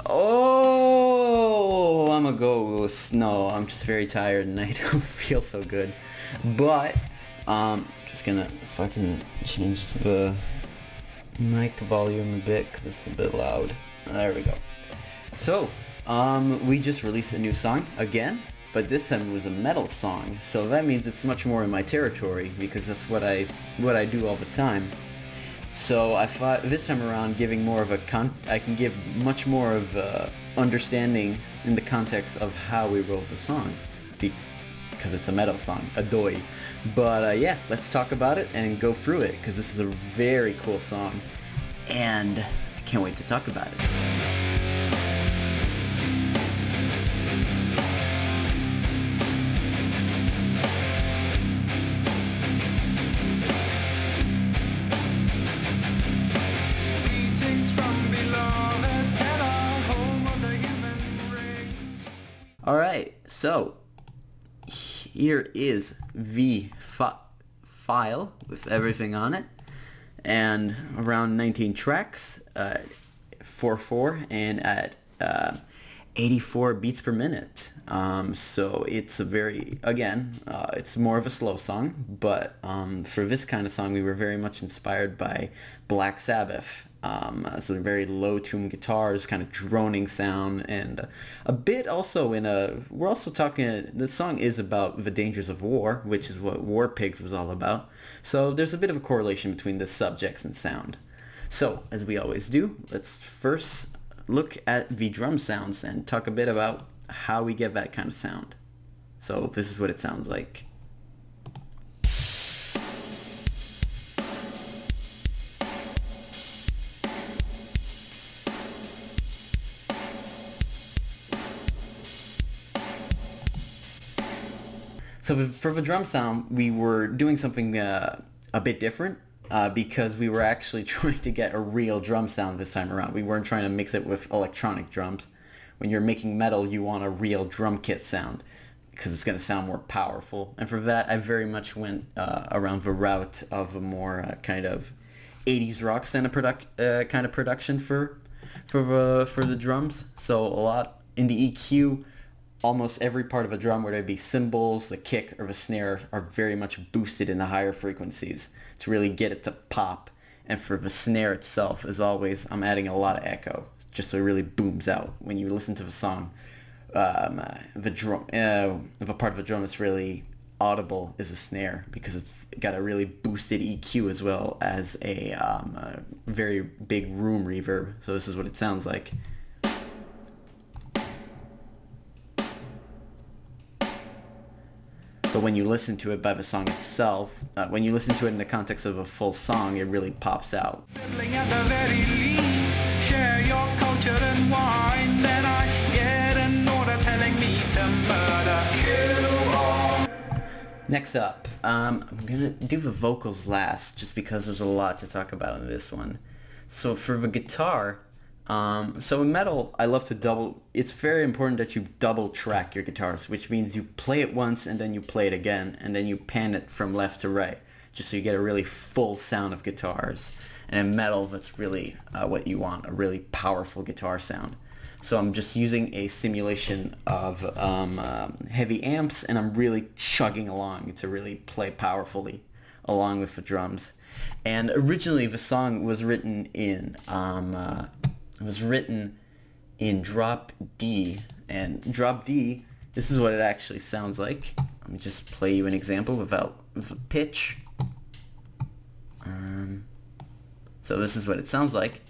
Oh, I'm a ghost. No, I'm just very tired and I don't feel so good. But, just gonna fucking change the mic volume a bit because it's a bit loud. There we go. So, we just released a new song again, but this time it was a metal song. So that means it's much more in my territory because that's what I do all the time. So I thought this time around giving more of I can give much more of understanding in the context of how we wrote the song, because it's a metal song, a doi. But yeah, let's talk about it and go through it, because this is a very cool song, and I can't wait to talk about it. Alright, so here is the file with everything on it, and around 19 tracks, 4/4, and at 84 beats per minute. So it's a very, again, it's more of a slow song, but for this kind of song we were very much inspired by Black Sabbath. So very low tune guitars, kind of droning sound, and a bit also we're also talking, the song is about the dangers of war, which is what War Pigs was all about. So there's a bit of a correlation between the subjects and sound. So, as we always do, let's first look at the drum sounds and talk a bit about how we get that kind of sound. So this is what it sounds like. So for the drum sound, we were doing something a bit different because we were actually trying to get a real drum sound this time around. We weren't trying to mix it with electronic drums. When you're making metal, you want a real drum kit sound because it's going to sound more powerful. And for that, I very much went around the route of a more kind of 80s rock kind of production for the drums. So a lot in the EQ. Almost every part of a drum, whether it be cymbals, the kick, or the snare, are very much boosted in the higher frequencies to really get it to pop. And for the snare itself, as always, I'm adding a lot of echo, just so it really booms out. When you listen to the song, the part of the drum that's really audible is a snare, because it's got a really boosted EQ as well as a very big room reverb. So this is what it sounds like. But when you listen to it by the song itself, when you listen to it in the context of a full song, it really pops out. Next up, I'm gonna do the vocals last, just because there's a lot to talk about in this one. So for the guitar, so in metal, I love to it's very important that you double track your guitars, which means you play it once and then you play it again, and then you pan it from left to right, just so you get a really full sound of guitars. And in metal, that's really what you want, a really powerful guitar sound. So I'm just using a simulation of heavy amps, and I'm really chugging along to really play powerfully along with the drums. And originally the song was written in drop D, and drop D, this is what it actually sounds like. Let me just play you an example without pitch. So this is what it sounds like.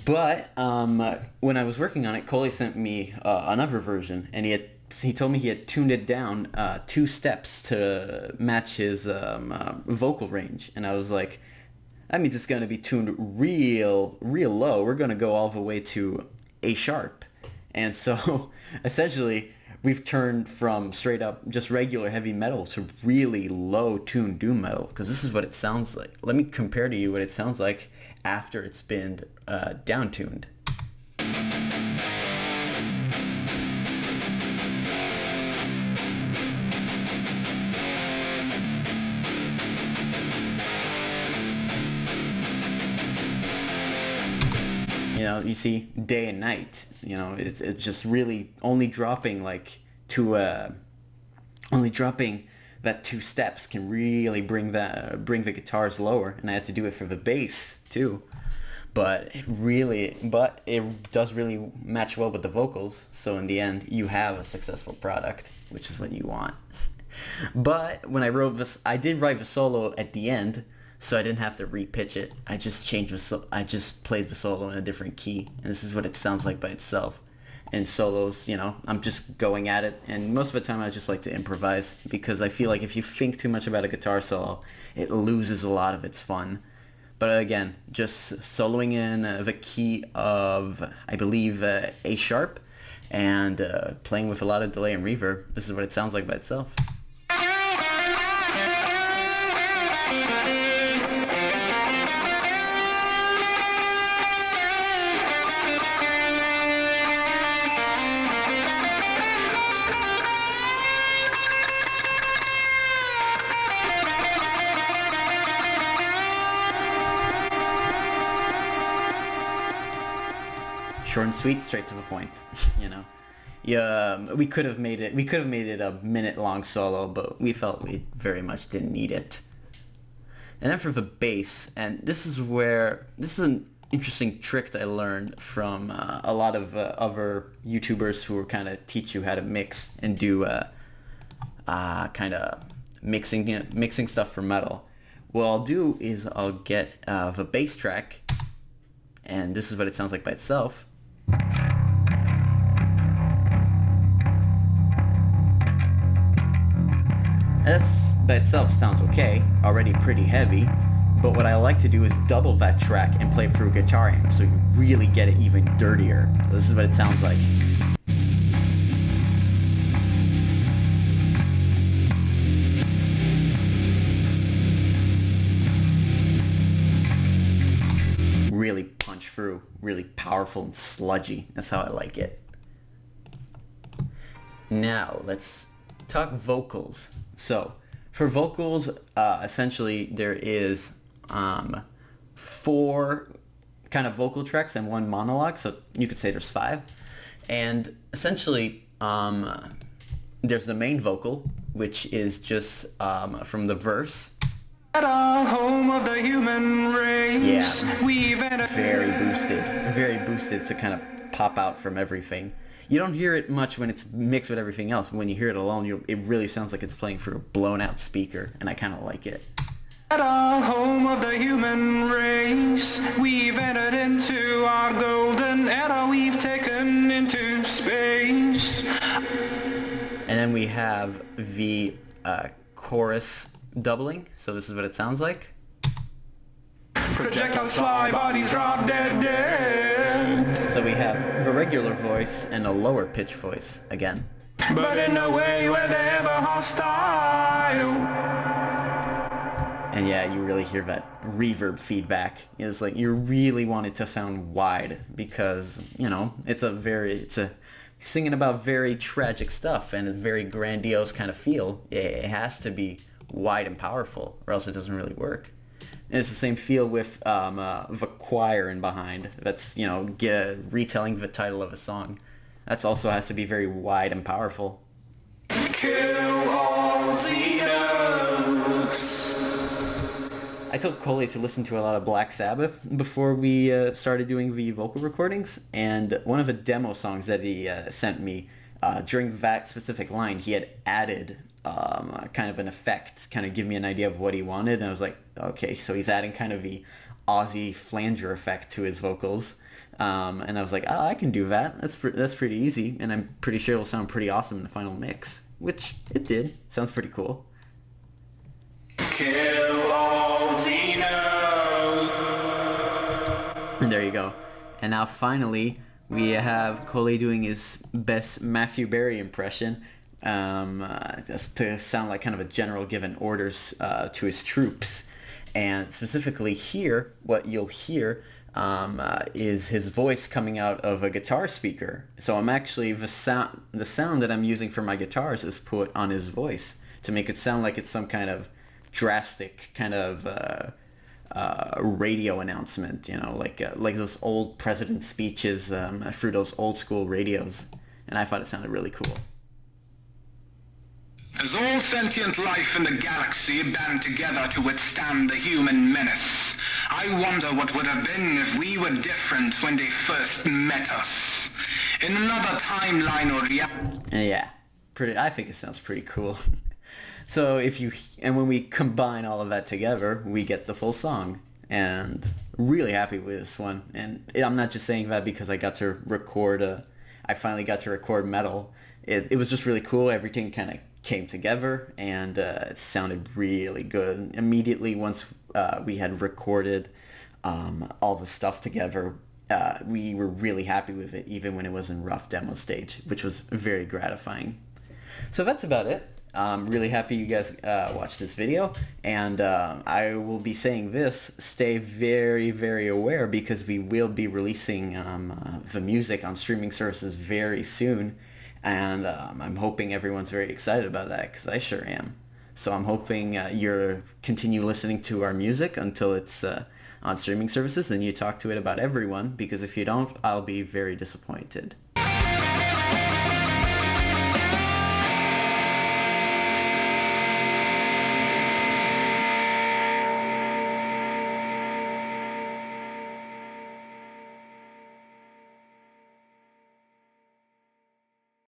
But when I was working on it, Coley sent me another version, and he told me he had tuned it down 2 steps to match his vocal range. And I was like, that means it's going to be tuned real low. We're going to go all the way to A sharp. And so essentially we've turned from straight up just regular heavy metal to really low tuned doom metal, because this is what it sounds like. Let me compare to you what it sounds like after it's been down tuned. You see day and night. It's just really only dropping like only dropping that 2 steps can really bring the guitars lower, and I had to do it for the bass too. But it does really match well with the vocals. So in the end, you have a successful product, which is what you want. But when I wrote this, I did write the solo at the end, so I didn't have to repitch it. I just I just played the solo in a different key, and this is what it sounds like by itself. And solos, I'm just going at it, and most of the time I just like to improvise, because I feel like if you think too much about a guitar solo, it loses a lot of its fun. But again, just soloing in the key of, I believe, A sharp, and playing with a lot of delay and reverb, this is what it sounds like by itself. Short and sweet, straight to the point. Yeah, we could have made it a minute-long solo, but we felt we very much didn't need it. And then for the bass, and this is an interesting trick that I learned from a lot of other YouTubers who kind of teach you how to mix and do kind of mixing stuff for metal. What I'll do is I'll get the bass track, and this is what it sounds like by itself. This by itself sounds okay, already pretty heavy, but what I like to do is double that track and play it through a guitar amp so you really get it even dirtier. This is what it sounds like. Really punch through, really powerful and sludgy. That's how I like it. Now let's talk vocals. So for vocals, essentially there is 4 kind of vocal tracks and 1 monologue, so you could say there's 5. And essentially there's the main vocal, which is just from the verse. Home of the human race. Yeah, very boosted to kind of pop out from everything. You don't hear it much when it's mixed with everything else. When you hear it alone, it really sounds like it's playing through a blown out speaker, and I kind of like it. Home of the human race, we've entered into our golden era, we've taken into space. And then we have the chorus doubling, so this is what it sounds like. Projectiles fly, bodies drop dead. So we have the regular voice and a lower pitch voice again. But in a way where they're ever hostile. And yeah, you really hear that reverb feedback. It's like you really want it to sound wide because, it's singing about very tragic stuff and a very grandiose kind of feel. It has to be wide and powerful or else it doesn't really work. And it's the same feel with the choir in behind. That's, retelling the title of a song. That's also has to be very wide and powerful. Kill all Xenos. I told Cole to listen to a lot of Black Sabbath before we started doing the vocal recordings, and one of the demo songs that he sent me, during that specific line, he had added kind of an effect, kind of give me an idea of what he wanted, and I was like, okay, so he's adding kind of the Ozzy flanger effect to his vocals, and I was like, I can do that. That's pretty easy, and I'm pretty sure it'll sound pretty awesome in the final mix, which it did. Sounds pretty cool. Kill all Xeno. And there you go. And now finally, we have Cole doing his best Matthew Berry impression. Just to sound like kind of a general giving orders to his troops. And specifically here, what you'll hear is his voice coming out of a guitar speaker. So I'm actually, the sound that I'm using for my guitars is put on his voice to make it sound like it's some kind of drastic kind of radio announcement, like those old president speeches through those old school radios, and I thought it sounded really cool. As all sentient life in the galaxy band together to withstand the human menace, I wonder what would have been if we were different when they first met us. In another timeline or reality. Yeah, I think it sounds pretty cool. So when we combine all of that together, we get the full song, and really happy with this one. And I'm not just saying that because I finally got to record metal. It was just really cool. Everything kind of came together, and it sounded really good. Immediately once we had recorded all the stuff together, we were really happy with it, even when it was in rough demo stage, which was very gratifying. So that's about it. I'm really happy you guys watched this video, and I will be saying this: stay very, very aware, because we will be releasing the music on streaming services very soon, and I'm hoping everyone's very excited about that, because I sure am. So I'm hoping you'll continue listening to our music until it's on streaming services, and you talk to it about everyone, because if you don't, I'll be very disappointed.